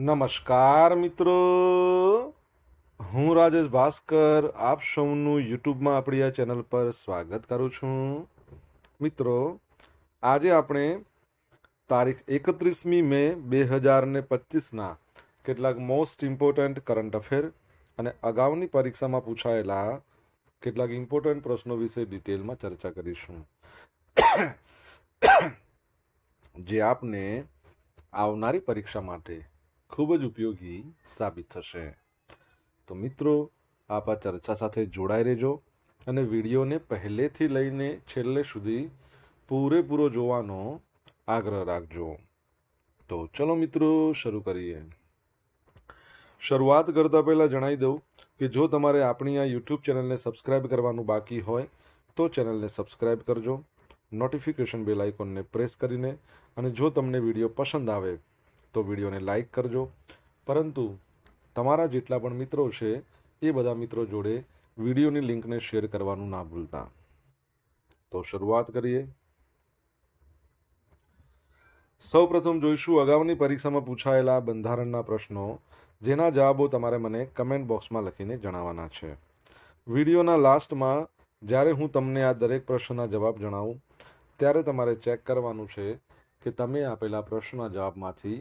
નમસ્કાર મિત્રો, હું રાજેશ ભાસ્કર આપ સૌનું યુટ્યુબમાં આપણી આ ચેનલ પર સ્વાગત કરું છું. મિત્રો, આજે આપણે તારીખ 31મી મે 2025ના કેટલાક મોસ્ટ ઇમ્પોર્ટન્ટ કરંટ અફેર અને અગાઉની પરીક્ષામાં પૂછાયેલા કેટલાક ઇમ્પોર્ટન્ટ પ્રશ્નો વિશે ડિટેલમાં ચર્ચા કરીશું, જે આપને આવનારી પરીક્ષા માટે ખૂબ જ ઉપયોગી સાબિત થશે. તો મિત્રો, આપ આ ચર્ચા સાથે જોડાઈ રહેજો અને વિડીયોને પહેલેથી લઈને છેલ્લે સુધી પૂરેપૂરો જોવાનો આગ્રહ રાખજો. તો ચલો મિત્રો, શરૂ કરીએ. શરૂઆત કરતાં પહેલાં જણાવી દઉં કે જો તમારે આપણી આ યુટ્યુબ ચેનલને સબસ્ક્રાઇબ કરવાનું બાકી હોય તો ચેનલને સબસ્ક્રાઇબ કરજો, નોટિફિકેશન બેલ આઇકોનને પ્રેસ કરીને, અને જો તમને વિડીયો પસંદ આવે તો વિડીયોને લાઈક કરજો. પરંતુ તમારા જેટલા પણ મિત્રો છે એ બધા મિત્રો જોડે વિડીયોની લિંકને શેર કરવાનું ના ભૂલતા. તો શરૂઆત કરીએ. સૌપ્રથમ જોઈશું અગાઉની પરીક્ષામાં પૂછાયેલા બંધારણના પ્રશ્નો, જેના જવાબો તમારે મને કમેન્ટ બોક્સમાં લખીને જણાવવાના છે. વિડીયોના લાસ્ટમાં જ્યારે હું તમને આ દરેક પ્રશ્નના જવાબ જણાવું ત્યારે તમારે ચેક કરવાનું છે કે તમે આપેલા પ્રશ્નના જવાબમાંથી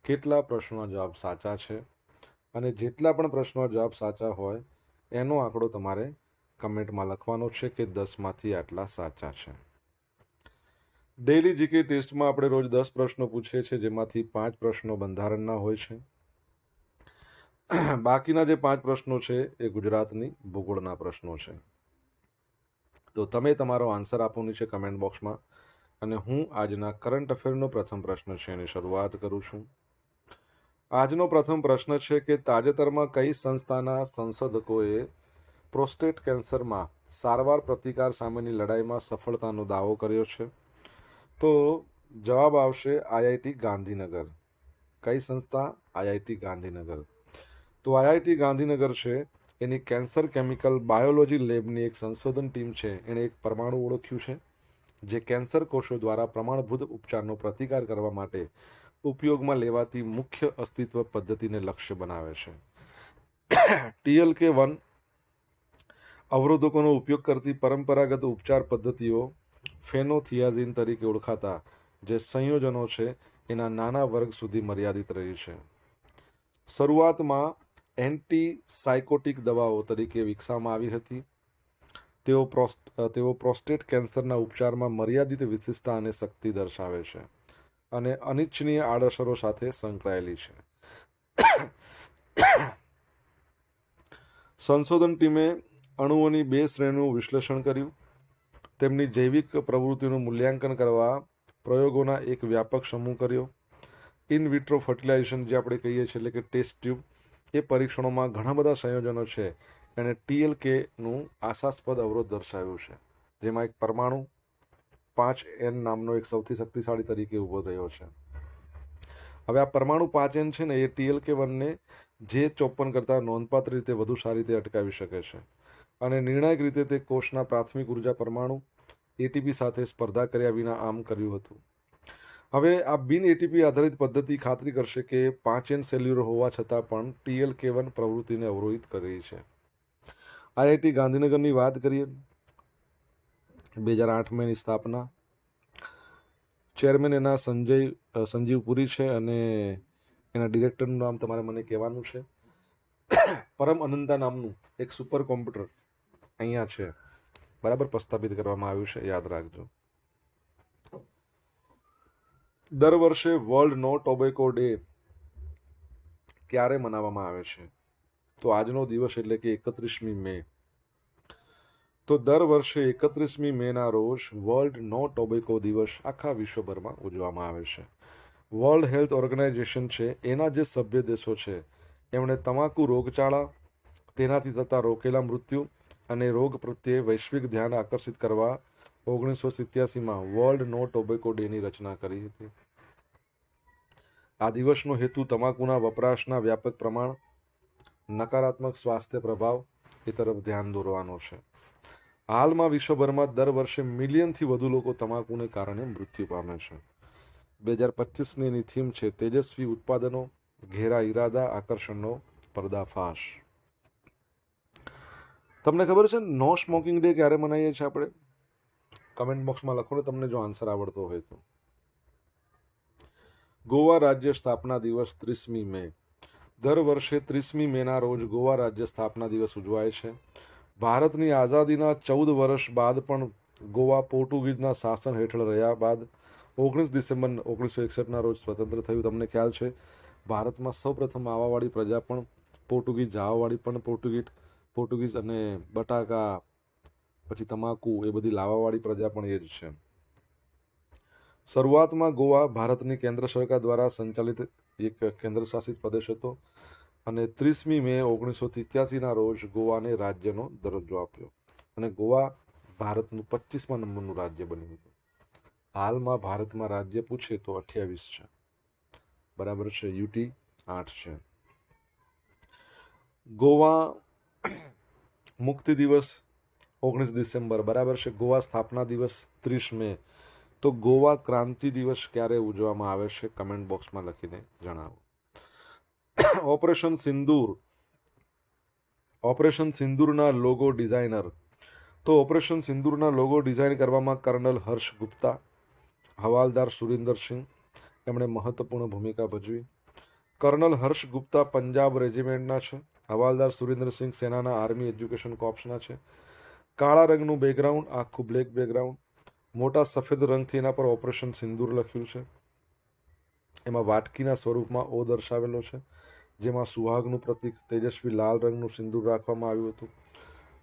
કેટલા પ્રશ્નોના જવાબ સાચા છે, અને જેટલા પણ પ્રશ્નોના જવાબ સાચા હોય એનો આંકડો તમારે કમેન્ટમાં લખવાનો છે કે 10માંથી આટલા સાચા છે. ડેઇલી જીકે ટેસ્ટમાં આપણે રોજ 10 પ્રશ્નો પૂછીએ છીએ, જેમાંથી 5 પ્રશ્નો બંધારણના હોય છે. બાકીના જે 5 પ્રશ્નો છે એ ગુજરાતની ભૂગોળના પ્રશ્નો છે. તો તમે તમારો આન્સર આપવાની છે કમેન્ટ બોક્સમાં, અને હું આજના કરંટ અફેરનો પ્રથમ પ્રશ્ન છે એની શરૂઆત કરું છું. આજનો પ્રથમ પ્રશ્ન છે કે તાજેતરમાં કઈ સંસ્થાના સંશોધકોએ પ્રોસ્ટેટ કેન્સરમાં સારવાર પ્રતિકાર સામેની લડાઈમાં સફળતાનો દાવો કર્યો છે? તો જવાબ આવશે આઈઆઈટી ગાંધીનગર. કઈ સંસ્થા? આઈઆઈટી ગાંધીનગર. તો આઈઆઈટી ગાંધીનગર છે એની કેન્સર કેમિકલ બાયોલોજી લેબની એક સંશોધન ટીમ છે, એણે એક પરમાણુ ઓળખ્યું છે જે કેન્સર કોષો દ્વારા પ્રમાણભૂત ઉપચારનો પ્રતિકાર કરવા માટે ઉપયોગમાં લેવાતી મુખ્ય અસ્તિત્વ પદ્ધતિને લક્ષ્ય બનાવે છે. TLK1 અવરોધકોનો ઉપયોગ કરતી પરંપરાગત ઉપચાર પદ્ધતિઓ ફેનોથિયાઝિન તરીકે ઓળખાતા જે સંયોજનો છે એના નાના વર્ગ સુધી મર્યાદિત રહી છે. શરૂઆતમાં એન્ટીસાયકોટિક દવાઓ તરીકે વિકસાવવામાં આવી હતી. તેઓ પ્રોસ્ટેટ કેન્સરના ઉપચારમાં મર્યાદિત વિશિષ્ટતા અને શક્તિ દર્શાવે છે અને અનિચ્છનીય આડઅસરો સાથે સંકળાયેલી છે. સંશોધન ટીમે અણુઓની 2 શ્રેણીનું વિશ્લેષણ કર્યું. તેમની જૈવિક પ્રવૃત્તિનું મૂલ્યાંકન કરવા પ્રયોગોના એક વ્યાપક સમૂહ કર્યો. ઇન વિટ્રો ફર્ટિલાઇઝેશન જે આપણે કહીએ છીએ, એટલે કે ટેસ્ટ ટ્યુબ, એ પરીક્ષણોમાં ઘણા બધા સંયોજનો છે એણે TLKનું આશાસ્પદ અવરોધ દર્શાવ્યું છે, જેમાં એક પરમાણુ 5N નામનો એક સૌથી શક્તિશાળી તરીકે ઊભો થયો છે. હવે આ પરમાણુ 5N છે ને એ TLK1ને J54 કરતાં નોંધપાત્ર રીતે વધુ સારી રીતે અટકાવી શકે છે, અને નિર્ણાયક રીતે તે કોષના પ્રાથમિક ઉર્જા પરમાણુ ATP સાથે સ્પર્ધા કર્યા વિના આમ કર્યું હતું. હવે આ બિન ATP આધારિત પદ્ધતિ ખાતરી કરશે કે 5N સેલ્યુલર હોવા છતાં પણ TLK1 પ્રવૃત્તિને અવરોધિત કરી છે. આઈઆઈટી ગાંધીનગરની વાત કરીએ. 2008માં એની સ્થાપના. ચેરમેન એના સંજીવ પુરી છે, અને એના ડિરેક્ટરનું નામ તમારે મને કહેવાનું છે. પરમ અનંતા નામનું એક સુપર કોમ્પ્યુટર અહીંયા છે, બરાબર, પ્રસ્થાપિત કરવામાં આવ્યું છે, યાદ રાખજો. દર વર્ષે વર્લ્ડ નો ટોબેકો ડે ક્યારે મનાવવામાં આવે છે? તો આજનો દિવસ એટલે કે 31મી મે. તો દર વર્ષે 31મી મેના રોજ વર્લ્ડ નો ટોબેકો દિવસ આખા વિશ્વભરમાં ઉજવવામાં આવે છે. વર્લ્ડ હેલ્થ ઓર્ગેનાઇઝેશન છે એના જે સભ્ય દેશો છે એમણે તમાકુ રોગચાળા, તેનાથી થતા રોકેલા મૃત્યુ અને રોગ પ્રત્યે વૈશ્વિક ધ્યાન આકર્ષિત કરવા 1987માં વર્લ્ડ નો ટોબેકો ડેની રચના કરી હતી. આ દિવસનો હેતુ તમાકુના વપરાશના વ્યાપક પ્રમાણ, નકારાત્મક સ્વાસ્થ્ય પ્રભાવ એ તરફ ધ્યાન દોરવાનો છે. હાલમાં વિશ્વભરમાં દર વર્ષે મિલિયનથી વધુ લોકો તમાકુને કારણે મૃત્યુ પામે છે. 2025ની એની થીમ છે તેજસ્વી ઉત્પાદનો, ઘેરા ઈરાદા આકર્ષણનો પર્દાફાશ. તમને ખબર છે નો સ્મોકિંગ ડે ક્યારે મનાવીએ છીએ આપણે? કમેન્ટ બોક્સમાં લખો ને તમને જો આન્સર આવડતો હોય તો. ગોવા રાજ્ય સ્થાપના દિવસ 30મી મે. દર વર્ષે 30મી મેના રોજ ગોવા રાજ્ય સ્થાપના દિવસ ઉજવાય છે. ભારતની આઝાદીના 14 વર્ષ બાદ પણ ગોવા પોર્ટુગીઝના શાસન હેઠળ રહ્યા બાદ 19 ડિસેમ્બર 1961ના રોજ સ્વતંત્ર થયું. તમને ખ્યાલ છે ભારતમાં સૌપ્રથમ આવવાવાળી પ્રજા પણ પોર્ટુગીઝ, જવાવાળી પણ પોર્ટુગીઝ અને બટાકા પછી તમાકુ એ બધી લાવવાવાળી પ્રજા પણ એ જ છે. શરૂઆતમાં ગોવા ભારતની કેન્દ્ર સરકાર દ્વારા સંચાલિત એક કેન્દ્ર શાસિત પ્રદેશ હતો અને 30મી મે 1983ના રોજ ગોવાને રાજ્યનો દરજ્જો આપ્યો અને ગોવા ભારતનું 25મા નંબરનું રાજ્ય બન્યું હતું. હાલમાં ભારતમાં રાજ્ય પૂછે તો 28 છે, બરાબર છે. યુટી 8 છે. ગોવા મુક્તિ દિવસ 19 ડિસેમ્બર, બરાબર છે. ગોવા સ્થાપના દિવસ 30 મે. તો ગોવા ક્રાંતિ દિવસ ક્યારે ઉજવવામાં આવે છે? કમેન્ટ બોક્સમાં લખીને જણાવો. ઓપરેશન સિંદૂરના લોગો ડિઝાઇનર. તો ઓપરેશન સિંદૂરના લોગો ડિઝાઇન કરવામાં કર્નલ હર્ષ ગુપ્તા, હવાલદાર સુરિન્દર સિંહ એમણે મહત્વપૂર્ણ ભૂમિકા ભજવી. કર્નલ હર્ષ ગુપ્તા પંજાબ રેજિમેન્ટના છે. હવાલદાર સુરિન્દર સિંહ સેનાના આર્મી એજ્યુકેશન કોર્પ્સના છે. કાળા રંગનું બેકગ્રાઉન્ડ, આખું બ્લેક બેકગ્રાઉન્ડ, મોટા સફેદ રંગથી એના પર ઓપરેશન સિંદૂર લખ્યું છે. એમાં વાટકીના સ્વરૂપમાં ઓ દર્શાવેલો છે, જેમાં સુહાગનું પ્રતીક તેજસ્વી લાલ રંગનું સિંદૂર રાખવામાં આવ્યું હતું,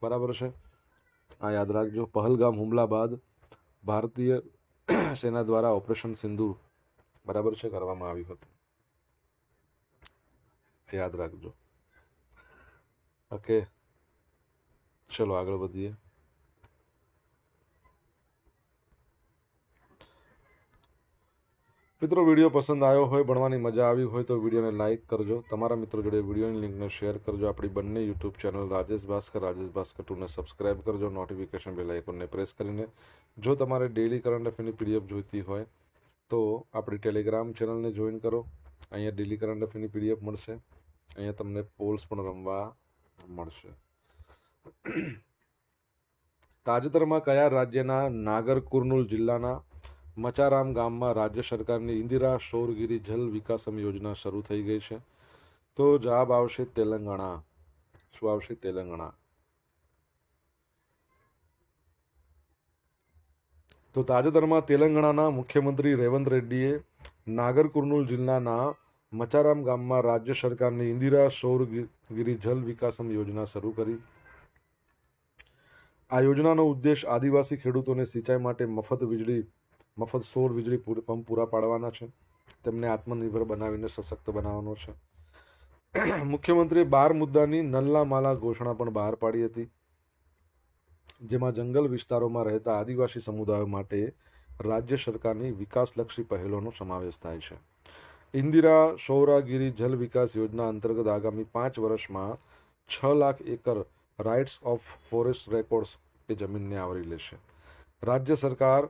બરાબર છે. આ યાદ રાખજો. પહલગામ હુમલા બાદ ભારતીય સેના દ્વારા ઓપરેશન સિંદૂર, બરાબર છે, કરવામાં આવ્યું હતું. યાદ રાખજો. ઓકે, ચલો આગળ વધીએ. મિત્રો, વિડીયો પસંદ આવ્યો હોય, ભણવાની મજા આવી હોય તો વિડીયોને લાઇક કરજો. તમારા મિત્રો જોડે વિડીયોની લિંકને શેર કરજો. આપણી બંને યુટ્યુબ ચેનલ રાજેશ ભાસ્કર 2ને સબસ્ક્રાઇબ કરજો. નોટિફિકેશન બેલ આઇકોનને પ્રેસ કરીને જો તમારે ડેઇલી કરંટ અફેરની પીડીએફ જોઈતી હોય તો આપણી ટેલિગ્રામ ચેનલને જોઈન કરો. અહીંયા ડેઇલી કરંટ અફેરની પીડીએફ મળશે. અહીંયા તમને પોલ્સ પણ રમવા મળશે. તાજેતરમાં કયા રાજ્યના નાગર કુર્નૂલ જિલ્લાના મચારામ ગામમાં રાજ્ય સરકારની ઇન્દિરા સૌરગીરી જલ વિકાસમ યોજના શરૂ થઈ ગઈ છે? તો જવાબ આવશે તેલંગાણા. શું આવશે? તેલંગાણા. તો તાજેતરમાં તેલંગાણાના મુખ્યમંત્રી રેવંત રેડ્ડીએ નાગર કુર્નૂલ જિલ્લાના મચારામ ગામમાં રાજ્ય સરકારની ઇન્દિરા સૌરગીરી જલ વિકાસમ યોજના શરૂ કરી. આ યોજનાનો ઉદ્દેશ આદિવાસી ખેડૂતોને સિંચાઈ માટે મફત સૌર વીજળી પંપ પૂરા પાડવાના છે. તેમને આત્મનિર્ભર બનાવીને સશક્ત બનાવવાનો છે. મુખ્યમંત્રીએ 12 મુદ્દાની નલ્લા માલા ઘોષણા પણ બહાર પાડી હતી, જેમાં જંગલ વિસ્તારોમાં રહેતા આદિવાસી સમુદાયો માટે રાજ્ય સરકારની વિકાસલક્ષી પહેલોનો સમાવેશ થાય છે. ઇન્દિરા સૌરગીરી જલ વિકાસ યોજના અંતર્ગત આગામી 5 વર્ષમાં 6 lakh acre rights of forest records એ જમીનને આવરી લેશે. રાજ્ય સરકાર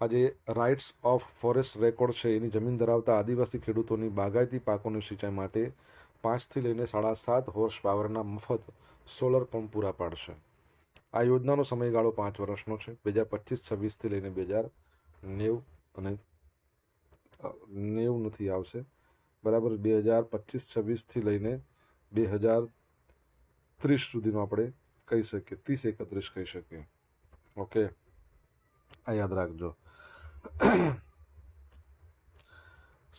આજે રાઇટ્સ ઓફ ફોરેસ્ટ રેકોર્ડ છે એની જમીન ધરાવતા આદિવાસી ખેડૂતોની બાગાયતી પાકોની સિંચાઈ માટે 5 થી લઈને 7.5 હોર્સ પાવરના મફત સોલર પંપ પૂરા પાડશે. આ યોજનાનો સમયગાળો 5 વર્ષનો છે. 2025-26 થી લઈને 2090 અને 90 નથી આવશે, બરાબર. 2025-26 થી લઈને 2030 સુધીનો આપણે કહી શકીએ, 30-31 કહી શકીએ. ઓકે, આ યાદ રાખજો.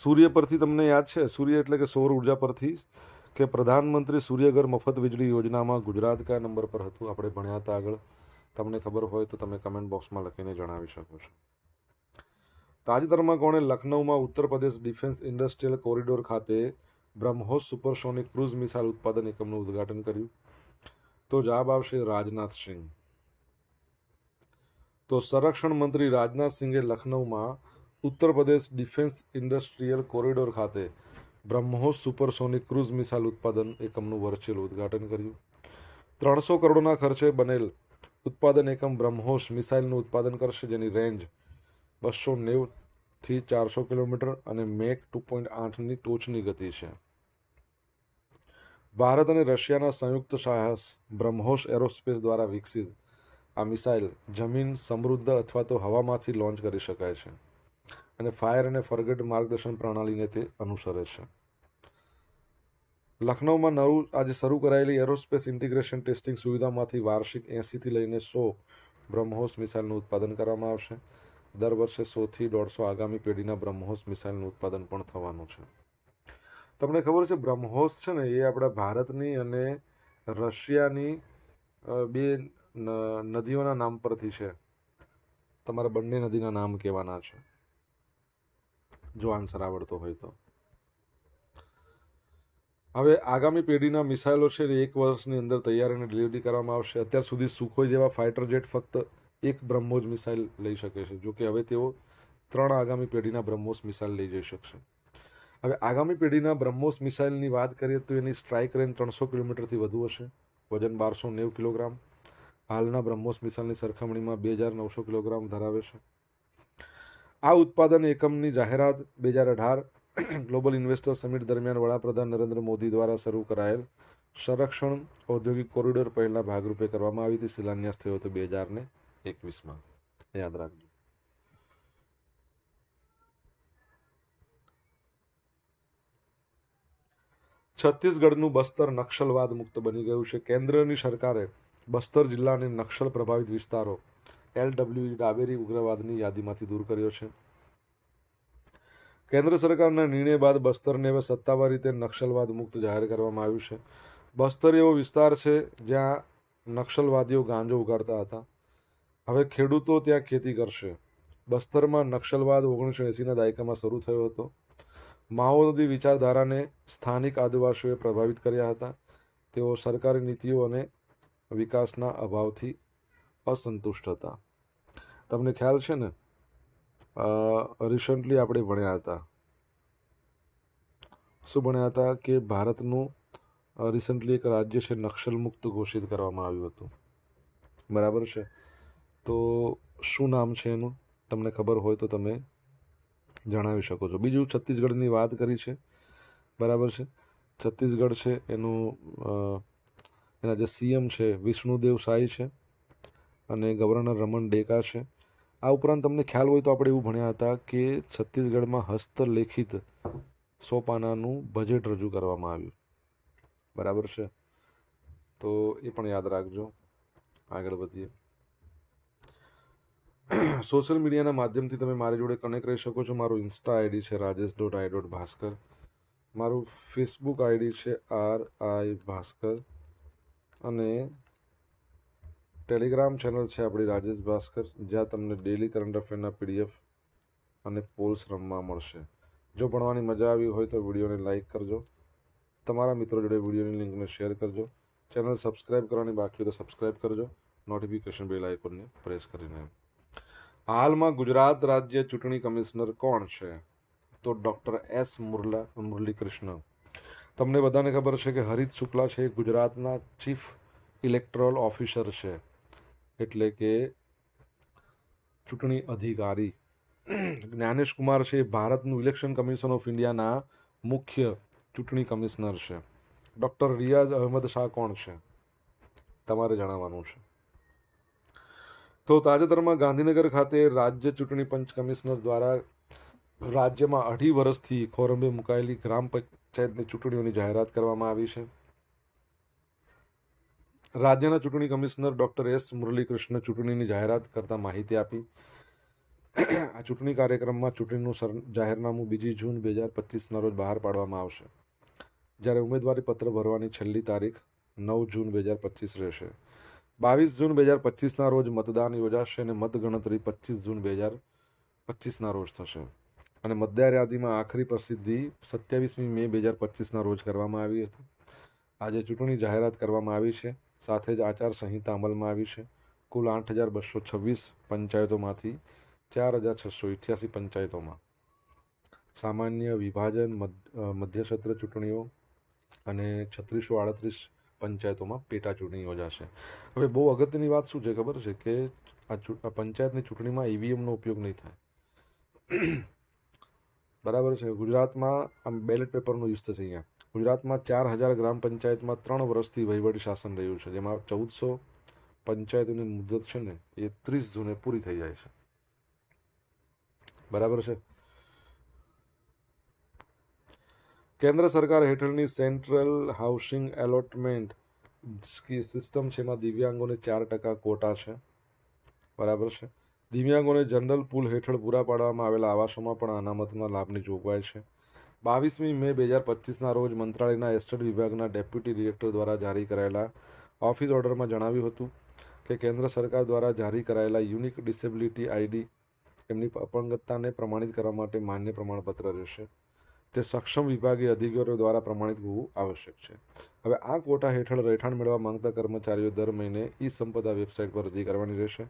સૂર્ય પરથી તમને યાદ છે, સૂર્ય એટલે કે સૌર ઉર્જા પરથી કે પ્રધાનમંત્રી સૂર્યઘર મફત વીજળી યોજનામાં ગુજરાત કયા નંબર પર હતું? આપણે ભણ્યા હતા આગળ. તમને ખબર હોય તો તમે કમેન્ટ બોક્સમાં લખીને જણાવી શકો છો. તાજેતરમાં કોણે લખનૌમાં Uttar Pradesh defence industrial corridor ખાતે બ્રહ્મોસ સુપરસોનિક ક્રૂઝ મિસાઇલ ઉત્પાદન એકમનું ઉદ્ઘાટન કર્યું? તો જવાબ આવશે રાજનાથ સિંહ. તો સંરક્ષણ મંત્રી રાજનાથ સિંહે લખનૌમાં Uttar Pradesh defence industrial corridor ખાતે બ્રહ્મોસ સુપરસોનિક ક્રૂઝ મિસાઇલ ઉત્પાદન એકમનું વર્ચ્યુઅલ ઉદ્ઘાટન કર્યું. 300 કરોડના ખર્ચે બનેલ ઉત્પાદન એકમ બ્રહ્મોસ મિસાઇલનું ઉત્પાદન કરશે, જેની રેન્જ 290 થી 400 કિલોમીટર અને મેક 2.8ની ટોચની ગતિ છે. ભારત અને રશિયાના સંયુક્ત સાહસ બ્રહ્મોસ એરોસ્પેસ દ્વારા વિકસિત આ મિસાઇલ જમીન, સમૃદ્ધ અથવા તો હવામાંથી લોન્ચ કરી શકાય છે અને ફાયર અને ફરગટ માર્ગદર્શન પ્રણાલીને તે અનુસરે છે. લખનૌમાં આજે શરૂ કરાયેલી એરોસ્પેસ ઇન્ટિગ્રેશન ટેસ્ટિંગ સુવિધામાંથી વાર્ષિક 80થી લઈને 100 બ્રહ્મોસ મિસાઇલનું ઉત્પાદન કરવામાં આવશે. દર વર્ષે 100થી 150 આગામી પેઢીના બ્રહ્મોસ મિસાઇલનું ઉત્પાદન પણ થવાનું છે. તમને ખબર છે બ્રહ્મોસ છે ને એ આપણા ભારતની અને રશિયાની બે નદીઓના નામ પરથી છે. તમારે બંને નદીના નામ કહેવાના છે જો આન્સર આવડતો હોય તો. હવે આગામી પેઢીના મિસાઇલો છે એ 1 વર્ષની અંદર તૈયાર અને ડિલિવરી કરવામાં આવશે. અત્યાર સુધી સુખોઈ જેવા ફાઇટર જેટ ફક્ત એક બ્રહ્મોસ મિસાઇલ લઈ શકે છે, જો કે હવે તેઓ 3 આગામી પેઢીના બ્રહ્મોસ મિસાઇલ લઈ જઈ શકશે. હવે આગામી પેઢીના બ્રહ્મોસ મિસાઇલની વાત કરીએ તો એની સ્ટ્રાઇક રેન્જ 300 કિલોમીટરથી વધુ હશે, વજન 1290 કિલોગ્રામ. હાલના બ્રહ્મોસ મિસાઇલની સરખામણીમાં 2900 કિલોગ્રામ ધરાવે છે. આ ઉત્પાદન એકમની જાહેરાત 2018 ગ્લોબલ ઇન્વેસ્ટર સમિટ દરમિયાન વડાપ્રધાન નરેન્દ્ર મોદી દ્વારા શરૂ કરાયેલ સંરક્ષણ ઔદ્યોગિક કોરિડોર પહેલના ભાગરૂપે કરવામાં આવી હતી. શિલાન્યાસ થયો હતો 2021માં. યાદ રાખજો. છત્તીસગઢનું બસ્તર નક્સલવાદ મુક્ત બની ગયું છે. કેન્દ્રની સરકારે બસ્તર જિલ્લાને નક્સલ પ્રભાવિત વિસ્તારો LWE ડાબેરી ઉગ્રવાદની યાદીમાંથી દૂર કર્યો છે. કેન્દ્ર સરકારના નિર્ણય બાદ બસ્તરને હવે સત્તાવાર રીતે નક્સલવાદ મુક્ત જાહેર કરવામાં આવ્યું છે. બસ્તર એવો વિસ્તાર છે જ્યાં નક્સલવાદીઓ ગાંજો ઉગાડતા હતા. હવે ખેડૂતો ત્યાં ખેતી કરશે. બસ્તરમાં નક્સલવાદ 1980ના દાયકામાં શરૂ થયો હતો. માઓવાદી વિચારધારાને સ્થાનિક આદિવાસીઓએ પ્રભાવિત કર્યા હતા. તેઓ સરકારી નીતિઓ અને વિકાસના અભાવથી અસંતુષ્ટ હતા. તમને ખ્યાલ છે ને, રિસન્ટલી આપણે ભણ્યા હતા, શું ભણ્યા હતા કે ભારતનું રિસન્ટલી એક રાજ્ય છે નક્સલ મુક્ત ઘોષિત કરવામાં આવ્યું હતું. બરાબર છે. તો શું નામ છે એનું? તમને ખબર હોય તો તમે જણાવી શકો છો. બીજું, છત્તીસગઢની વાત કરી છે. બરાબર છે. છત્તીસગઢ છે એનું એના જે CM છે વિષ્ણુદેવ સાઈ છે અને ગવર્નર રમન ડેકા છે. આ ઉપરાંત તમને ખ્યાલ હોય તો આપણે એવું ભણ્યા હતા કે છત્તીસગઢમાં હસ્તલેખિત 100 પાનાનું બજેટ રજૂ કરવામાં આવ્યું. બરાબર છે. તો એ પણ યાદ રાખજો. આગળ વધીએ. સોશિયલ મીડિયાના માધ્યમથી તમે મારી જોડે કનેક્ટ રહી શકો છો. મારું ઇન્સ્ટા આઈડી છે rajesh.i.bhaskar. મારું ફેસબુક આઈડી છે RI ભાસ્કર અને ટેલિગ્રામ ચેનલ છે આપણી રાજેશ ભાસ્કર, જ્યાં તમને ડેલી કરંટ અફેરના PDF અને પોલ્સ રમવા મળશે. જો ભણવાની મજા આવી હોય તો વિડીયોને લાઇક કરજો, તમારા મિત્રો જોડે વિડીયોની લિંકને શેર કરજો. ચેનલ સબસ્ક્રાઇબ કરવાની બાકી હોય તો સબસ્ક્રાઇબ કરજો, નોટિફિકેશન બેલ આઇકોનને પ્રેસ કરીને. હાલમાં ગુજરાત રાજ્ય ચૂંટણી કમિશનર કોણ છે? તો ડૉક્ટર S. મુરલીકૃષ્ણ. તમને બધાને ખબર છે કે હરિત શુક્લા છે ગુજરાતના ચીફ ઇલેક્ટોરલ ઓફિસર છે, એટલે કે ચૂંટણી અધિકારી. જ્ઞાનેશ કુમાર છે ભારતનું ઇલેક્શન કમિશન ઓફ ઇન્ડિયાના મુખ્ય ચૂંટણી કમિશનર છે. ડૉક્ટર રિયાઝ અહેમદ શાહ કોણ છે? તમારે જણાવવાનું છે. તો તાજેતરમાં ગાંધીનગર ખાતે રાજ્ય ચૂંટણી પંચ કમિશનર દ્વારા રાજ્યમાં 2.5 વર્ષથી ખોરંભે મુકાયેલી ગ્રામ પંચાયતની ચૂંટણીઓની જાહેરાત કરવામાં આવી છે. રાજ્યના ચૂંટણી કમિશનર ડૉક્ટર S. મુરલીકૃષ્ણ ચૂંટણીની જાહેરાત કરતા માહિતી આપી. આ ચૂંટણી કાર્યક્રમમાં ચૂંટણીનું જાહેરનામું 2 જૂન 2025ના રોજ બહાર પાડવામાં આવશે, જ્યારે ઉમેદવારી પત્ર ભરવાની છેલ્લી તારીખ 9 જૂન 2025 રહેશે. 22 જૂન 2025ના રોજ મતદાન યોજાશે અને મતગણતરી 25 જૂન 2025ના રોજ થશે અને મતદાર યાદીમાં આખરી પ્રસિદ્ધિ 27મી મે 2025ના રોજ કરવામાં આવી હતી. આજે ચૂંટણી જાહેરાત કરવામાં આવી છે, સાથે જ આચારસંહિતા અમલમાં આવી છે. કુલ 8,226 પંચાયતોમાંથી 4,688 પંચાયતોમાં સામાન્ય વિભાજન, મધ્યસત્ર ચૂંટણીઓ અને 3638 પંચાયતોમાં પેટા ચૂંટણી યોજાશે. હવે બહુ અગત્યની વાત શું છે ખબર છે કે આ પંચાયતની ચૂંટણીમાં EVMનો ઉપયોગ નહીં થાય. બરાબર છે. ગુજરાતમાં આમ બેલેટ પેપરનો યુઝ થશે. અહીંયા ગુજરાતમાં 4000 ગ્રામ પંચાયતમાં 3 વર્ષથી વહીવટી શાસન રહ્યું છે, જેમાં 1400 પંચાયતોની મુદત છે ને એ 30 જૂને પૂરી થઈ જાય છે. બરાબર છે. કેન્દ્ર સરકાર હેઠળની સેન્ટ્રલ હાઉસિંગ એલોટમેન્ટ સિસ્ટમ છે, એમાં દિવ્યાંગોને 4% કોટા છે. બરાબર છે. દિવ્યાંગોને જનરલ પુલ હેઠળ પૂરા પાડવામાં આવેલા આવાસોમાં પણ અનામતના લાભની જોગવાઈ છે. 22મી મે 2025ના રોજ મંત્રાલયના એસ્ટેટ વિભાગના ડેપ્યુટી ડિરેક્ટર દ્વારા જારી કરાયેલા ઓફિસ ઓર્ડરમાં જણાવ્યું હતું કે કેન્દ્ર સરકાર દ્વારા જારી કરાયેલા યુનિક ડિસેબિલિટી આઈડી એમની અપંગતતાને પ્રમાણિત કરવા માટે માન્ય પ્રમાણપત્ર રહેશે. તે સક્ષમ વિભાગીય અધિકારીઓ દ્વારા પ્રમાણિત હોવું આવશ્યક છે. હવે આ કોટા હેઠળ રહેઠાણ મેળવવા માંગતા કર્મચારીઓ દર મહિને ઈ સંપદા વેબસાઇટ પર અરજી કરવાની રહેશે.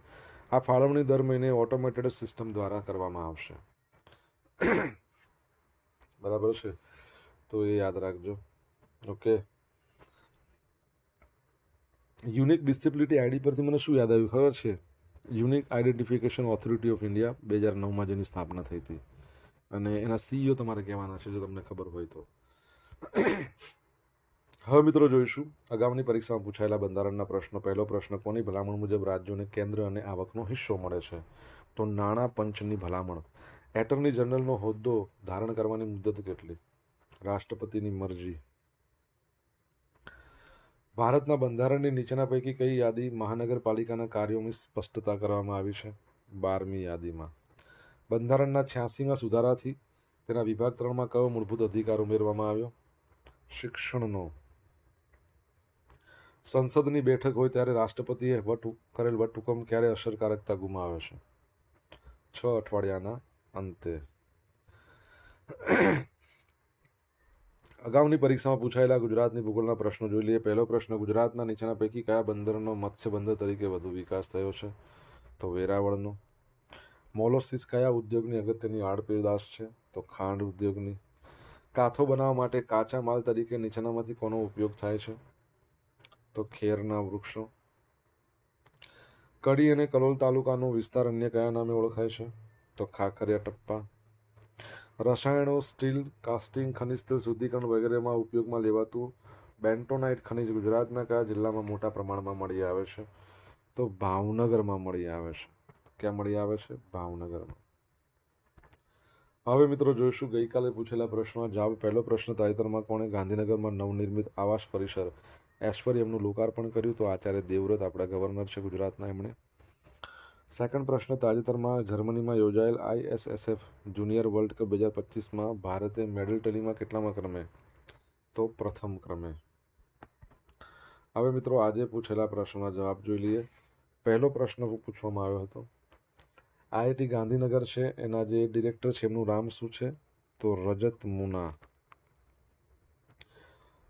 આ ફાળવણી દર મહિને ઓટોમેટેડ સિસ્ટમ દ્વારા કરવામાં આવશે. બરાબર છે, તો એ યાદ રાખજો. ઓકે. યુનિક ડિસેબિલિટી આઈડી પરથી મને શું યાદ આવ્યું ખબર છે? Unique identification authority of India 2009માં જેની સ્થાપના થઈ હતી, અને એના સીઈઓ તમારે કહેવાના છે, જો તમને ખબર હોય તો. હવે મિત્રો જોઈશું આગામી પરીક્ષામાં પૂછાયેલા બંધારણના પ્રશ્નો. પહેલો પ્રશ્ન, કોની ભલામણ મુજબ રાજ્યોને કેન્દ્ર અને આવકનો હિસ્સો મળે છે? તો નાણાં પંચની ભલામણ. એટર્ની જનરલનો હોદ્દો ધારણ કરવાની મુદત કેટલી? રાષ્ટ્રપતિની મરજી. ભારતના બંધારણની નીચેના પૈકી કઈ યાદી મહાનગરપાલિકાના કાર્યોની સ્પષ્ટતા કરવામાં આવી છે? 12મી યાદીમાં. બંધારણના 86માં સુધારાથી તેના વિભાગ 3માં કયો મૂળભૂત અધિકાર ઉમેરવામાં આવ્યો? શિક્ષણનો. સંસદની બેઠક હોય ત્યારે રાષ્ટ્રપતિએ કરેલ વટહુકમ ક્યારે અસરકારકતા ગુમાવે છે? 6 અઠવાડિયાના અંતે. અગાઉની પરીક્ષામાં પૂછાયેલા ગુજરાતની ભૂગોળના પ્રશ્નો જોઈ લઈએ. પહેલો પ્રશ્ન, ગુજરાતના નીચેના પૈકી કયા બંદરનો મત્સ્ય બંદર તરીકે વધુ વિકાસ થયો છે? તો વેરાવળનો. મોલોસિસ કયા ઉદ્યોગની અગત્યની આડપેદાશ છે? તો ખાંડ ઉદ્યોગની. કાથો બનાવવા માટે કાચા માલ તરીકે નીચેનામાંથી કોનો ઉપયોગ થાય છે? તો ખેરના વૃક્ષો. કડી અને કલોલ તાલુકાનો વિસ્તાર અન્ય કયા નામે ઓળખાય છે? તો ખાખરિયા ટપ્પા. રસાયણો, સ્ટીલ, કાસ્ટિંગ, ખનિજ તેલ શુદ્ધિકરણ વગેરેમાં ઉપયોગમાં લેવાતું બેન્ટોનાઇટ ખનિજ ગુજરાતના કયા જિલ્લામાં મોટા પ્રમાણમાં મળી આવે છે? તો ભાવનગરમાં મળી આવે છે. ક્યાં મળી આવે છે? ભાવનગરમાં. હવે મિત્રો જોઈશું ગઈકાલે પૂછેલા પ્રશ્નો જવાબ. પહેલો પ્રશ્ન, તાજેતરમાં કોણે ગાંધીનગરમાં નવનિર્મિત આવાસ પરિસર એશ્વર્યમનું લોકાર્પણ કર્યું? તો આચાર્ય દેવવ્રત, આપણા ગવર્નર છે ગુજરાતના, એમણે. સેકન્ડ પ્રશ્ન, તાજેતરમાં જર્મનીમાં યોજાયેલ ISSF જુનિયર વર્લ્ડ કપ 2025માં ભારતે મેડલ ટેલીમાં કેટલામાં ક્રમે? તો પ્રથમ ક્રમે. હવે મિત્રો આજે પૂછેલા પ્રશ્નોના જવાબ જોઈ લઈએ. પહેલો પ્રશ્ન પૂછવામાં આવ્યો હતો, IIT ગાંધીનગર છે, એના જે ડિરેક્ટર છે એમનું નામ શું છે? તો રજત મુના.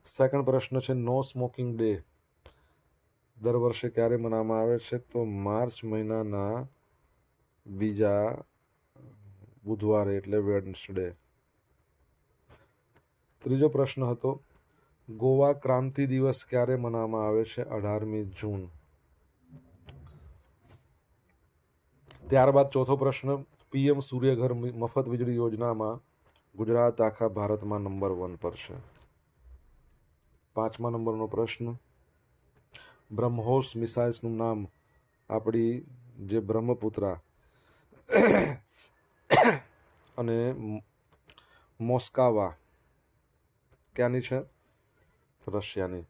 સેકન્ડ પ્રશ્ન છે, નો સ્મોકિંગ ડે દર વર્ષે ક્યારે મનાવવામાં આવે છે? તો માર્ચ મહિનાના બીજા બુધવારે, એટલે વેડનસડે. ત્રીજો પ્રશ્ન હતો, ગોવા ક્રાંતિ દિવસ ક્યારે મનાવવામાં આવે છે? 18મી જૂન. ત્યારબાદ ચોથો પ્રશ્ન, PM સૂર્યઘર મફત વીજળી યોજનામાં ગુજરાત આખા ભારતમાં નંબર 1 પર છે. 5મા નંબરનો પ્રશ્ન, બ્રહ્મોસ મિસાઇલ્સનું નામ આપણી જે બ્રહ્મપુત્રા અને મોસ્કાવા ક્યાંની છે? રશિયાની.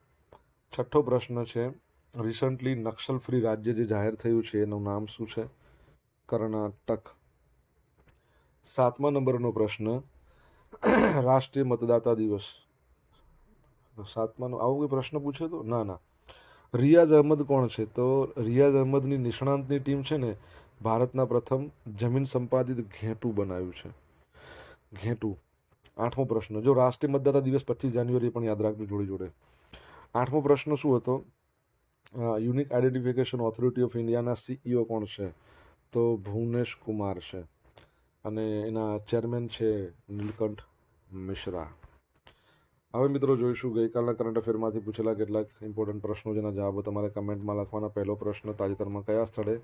છઠ્ઠો પ્રશ્ન છે, રિસન્ટલી નક્સલ ફ્રી રાજ્ય જે જાહેર થયું છે એનું નામ શું છે? કર્ણાટક. 7મા નંબરનો પ્રશ્ન, રાષ્ટ્રીય મતદાતા દિવસ. 7માનો આવો કોઈ પ્રશ્ન પૂછ્યો તો? ના. રિયાઝ અહમદ કોણ છે? તો રિયાઝ અહમદની નિષ્ણાંતની ટીમ છે ને ભારતના પ્રથમ જમીન સંપાદિત ઘેંટું બનાવ્યું છે. ઘેંટું. 8મો પ્રશ્ન, જો રાષ્ટ્રીય મતદાતા દિવસ 25 જાન્યુઆરી પણ યાદ રાખજો જોડે જોડે. 8મો પ્રશ્ન શું હતો? યુનિક આઈડેન્ટિફિકેશન ઓથોરિટી ઓફ ઇન્ડિયાના CEO કોણ છે? તો ભુવનેશ કુમાર છે, અને એના ચેરમેન છે નીલકંઠ મિશ્રા. હવે મિત્રો જોઈશું ગઈકાલના કરંટ અફેરમાંથી પૂછેલા કેટલાક ઇમ્પોર્ટન્ટ પ્રશ્નો, જેના જવાબો તમારે કમેન્ટમાં લખવાના. પહેલો પ્રશ્ન, તાજેતરમાં કયા સ્થળે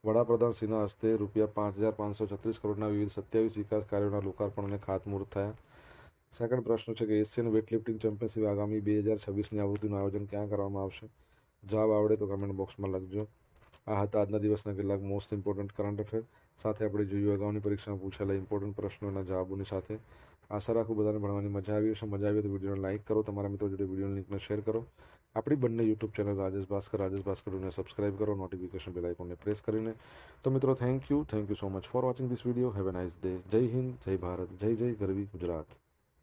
વડાપ્રધાન શ્રીના હસ્તે ₹5,536 કરોડના વિવિધ 27 વિકાસ કાર્યોના લોકાર્પણ અને ખાતમુહૂર્ત થયા? સેકન્ડ પ્રશ્ન છે કે એશિયન વેઇટલિફ્ટિંગ ચેમ્પિયનશિપ આગામી 2026ની આવૃત્તિનું આયોજન ક્યાં કરવામાં આવશે? જવાબ આવડે તો કમેન્ટ બોક્સમાં લખજો. આ હતા આજના દિવસના કેટલાક મોસ્ટ ઇમ્પોર્ટન્ટ કરંટ અફેર. સાથે આપણે જોયું અગાઉની પરીક્ષામાં પૂછાયેલા ઇમ્પોર્ટન્ટ પ્રશ્નોના જવાબોની સાથે. આશા રાખું બધાને ભણવાની મજા આવી હશે. મજા આવી તો વિડીયોને લાઇક કરો, તમારા મિત્રો જોડે વિડીયોની લિંકને શેર કરો. આપણી બંને યુટ્યુબ ચેનલ રાજેશ ભાસ્કરને સબસ્ક્રાઇબ કરો, નોટિફિકેશન બેલ આઇકોનને પ્રેસ કરીને. તો મિત્રો thank you so much for watching this video. Have a nice day. જય હિન્દ, જય ભારત, જય જય ગરવી ગુજરાત.